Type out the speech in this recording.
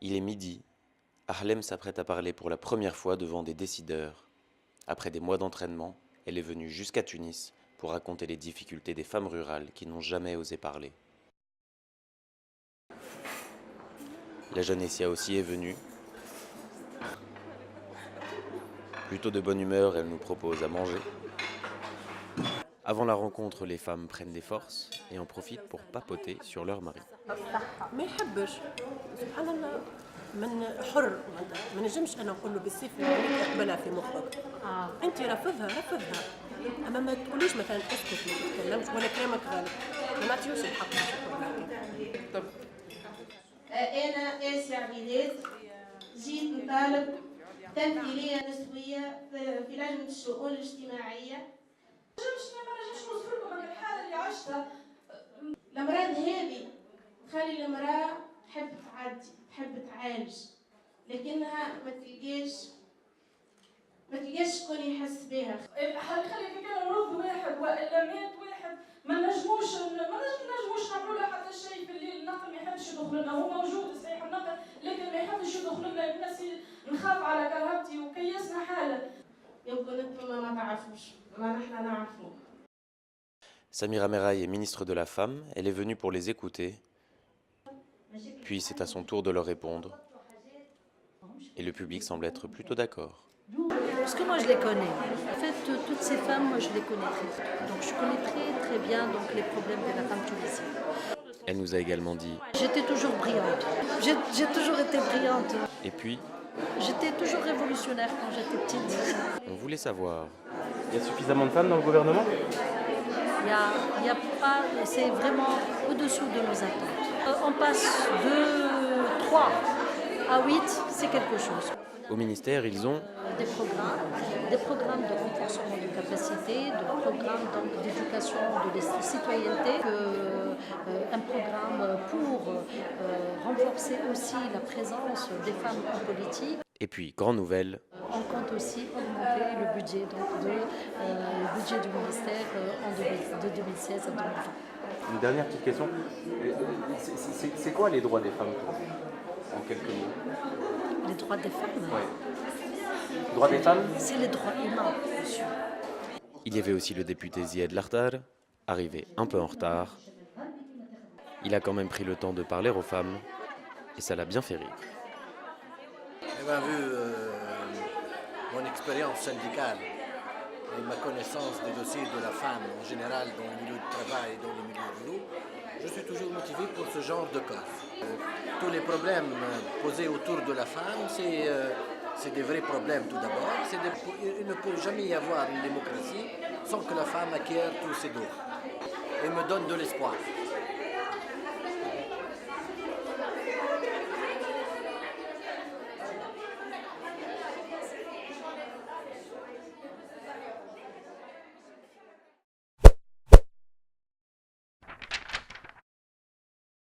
Il est midi. Ahlem s'apprête à parler pour la première fois devant des décideurs. Après des mois d'entraînement, elle est venue jusqu'à Tunis pour raconter les difficultés des femmes rurales qui n'ont jamais osé parler. La jeune Essia aussi est venue. Plutôt de bonne humeur, elle nous propose à manger. Avant la rencontre, les femmes prennent des forces et en profitent pour papoter sur leur mari. ما يحبش سبحان الله من حر ما نجمش انا نقول له بالسيف اللي اقبلها في مخك انت رفضها اما ما تقوليش مثلا اسكت ما تتكلمش ولا كلامك غلط ما نعطيوش الحق طب أنا آسيا عبيدات جيت نطالب تمثيلية نسوية في لجنة الشؤون الاجتماعية. ما نجمش نوصف لكم من الحالة اللي عشتها. الأمراض هذه تخلي المرأة تحب تعدي تحب تعالج لكنها ما تلقاش شكون يحس بها. خلي في كان مرض واحد والا مات واحد ما نجموش نعملوا له حتى شيء في الليل. النقل ما يحبش يدخل لنا هو موجود صحيح النقل لكن ما يحبش يدخل لنا الناس نخاف على كرامتي وكيسنا حاله. يمكن انتم ما تعرفوش ما نحن نعرفوا. Samira Meraï est ministre de la Femme, elle est venue pour les écouter, puis c'est à son tour de leur répondre, et le public semble être plutôt d'accord. Parce que moi je les connais. En fait, toutes ces femmes, moi je les connais très bien. Donc je connais très bien donc, les problèmes de la femme tunisienne. Elle nous a également dit J'étais toujours brillante. J'ai toujours été brillante. et puis J'étais toujours révolutionnaire quand j'étais petite. on voulait savoir. Il y a suffisamment de femmes dans le gouvernement? Il y a pas, c'est vraiment au-dessous de nos attentes. On passe de 3 à 8, c'est quelque chose. Au ministère, ils ont Des programmes de renforcement de capacité, de programmes donc, d'éducation de la citoyenneté, un programme pour renforcer aussi la présence des femmes en politique. Et puis, grande nouvelle, On compte aussi augmenter le budget, donc le budget du ministère de 2016 à 2020. Une dernière petite question. C'est quoi les droits des femmes, en quelques mots? Les droits des femmes, Ouais. Droits des femmes? c'est les droits humains, monsieur. il y avait aussi le député Zied Lartar, arrivé un peu en retard. Il a quand même pris le temps de parler aux femmes, et ça l'a bien fait rire. Vu mon expérience syndicale et ma connaissance des dossiers de la femme en général dans le milieu du travail et dans les milieux ruraux, je suis toujours motivé pour ce genre de cas. Tous les problèmes posés autour de la femme, c'est des vrais problèmes tout d'abord. Il ne peut jamais y avoir une démocratie sans que la femme acquiert tous ses droits et me donne de l'espoir.